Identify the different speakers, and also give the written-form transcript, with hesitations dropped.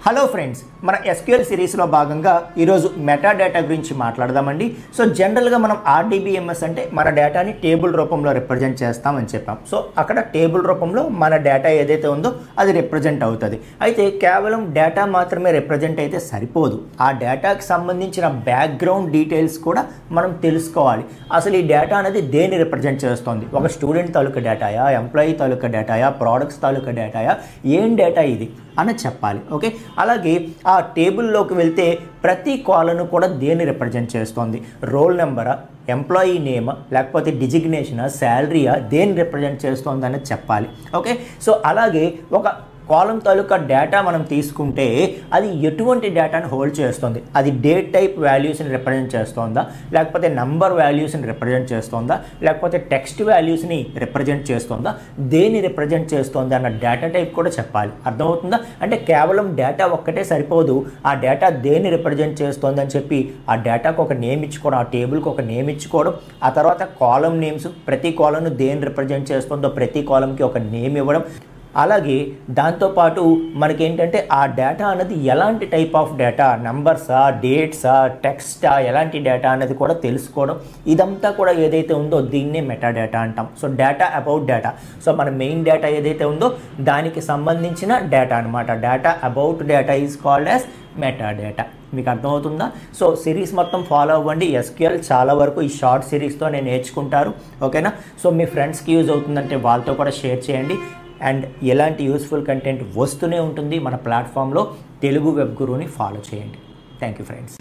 Speaker 1: Hello friends, మన SQL సిరీస్లో భాగంగా ఈరోజు మెటా డేటా గురించి మాట్లాడదామండి. సో జనరల్గా మనం ఆర్డీబీఎంఎస్ అంటే మన డేటాని టేబుల్ రూపంలో రిప్రజెంట్ చేస్తామని చెప్పాం. సో అక్కడ టేబుల్ రూపంలో మన డేటా ఏదైతే ఉందో అది రిప్రజెంట్ అవుతుంది. అయితే కేవలం డేటా మాత్రమే రిప్రజెంట్ అయితే సరిపోదు. ఆ డేటాకి సంబంధించిన బ్యాక్గ్రౌండ్ డీటెయిల్స్ కూడా మనం తెలుసుకోవాలి. అసలు ఈ డేటా అనేది దేన్ని రిప్రజెంట్ చేస్తుంది? ఒక స్టూడెంట్ తాలూకా డేటాయా, ఎంప్లాయీ తాలూకా డేటాయా, ప్రోడక్ట్స్ తాలూకా డేటాయా, ఏం డేటా ఇది అని చెప్పాలి. ఓకే, అలాగే ఆ టేబుల్లోకి వెళ్తే ప్రతి కాలను కూడా దేన్ని రిప్రజెంట్ చేస్తుంది? రోల్ నెంబరా, ఎంప్లాయీ నేమా, లేకపోతే డిజిగ్నేషనా, శాలరీయా, దేన్ని రిప్రజెంట్ చేస్తుంది అనేది చెప్పాలి. ఓకే, సో అలాగే ఒక కాలం తాలూకా డేటా మనం తీసుకుంటే అది ఎటువంటి డేటాను హోల్డ్ చేస్తుంది? అది డేట్ టైప్ వాల్యూస్ని రిప్రజెంట్ చేస్తుందా, లేకపోతే నంబర్ వాల్యూస్ని రిప్రజెంట్ చేస్తుందా, లేకపోతే టెక్స్ట్ వాల్యూస్ని రిప్రజెంట్ చేస్తుందా, దేన్ని రిప్రజెంట్ చేస్తుంది అన్న డేటా టైప్ కూడా చెప్పాలి. అర్థమవుతుందా? అంటే కేవలం డేటా ఒక్కటే సరిపోదు. ఆ డేటా దేన్ని రిప్రజెంట్ చేస్తుంది అని చెప్పి ఆ డేటాకు ఒక నేమ్ ఇచ్చుకోవడం, ఆ టేబుల్కి ఒక నేమ్ ఇచ్చుకోవడం, ఆ తర్వాత కాలం నేమ్స్, ప్రతి కాలంను దేన్ని రిప్రజెంట్ చేస్తుందో ప్రతి కాలంకి ఒక నేమ్ ఇవ్వడం. అలాగే దాంతోపాటు మనకేంటంటే ఆ డేటా అనేది ఎలాంటి టైప్ ఆఫ్ డేటా, నంబర్సా, డేట్సా, టెక్స్టా, ఎలాంటి డేటా అనేది కూడా తెలుసుకోవడం. ఇదంతా కూడా ఏదైతే ఉందో దీన్నే మెటా డేటా అంటాం. So data about data. So మన మెయిన్ డేటా ఏదైతే ఉందో దానికి సంబంధించిన డేటా అనమాట. Data about data is called as meta data. మీకు అర్థమవుతుందా? సో సిరీస్ మొత్తం ఫాలో అవ్వండి. ఎస్క్యూఎల్ చాలా వరకు ఈ షార్ట్ సిరీస్తో నేను నేర్చుకుంటారు. ఓకేనా? సో మీ ఫ్రెండ్స్కి యూజ్ అవుతుందంటే వాళ్ళతో కూడా షేర్ చేయండి. అండ్ ఎలాంటి యూస్ఫుల్ కంటెంట్ వస్తూనే ఉంటుంది మన ప్లాట్ఫామ్లో. తెలుగు వెబ్ గురువుని ఫాలో చేయండి. Thank you friends.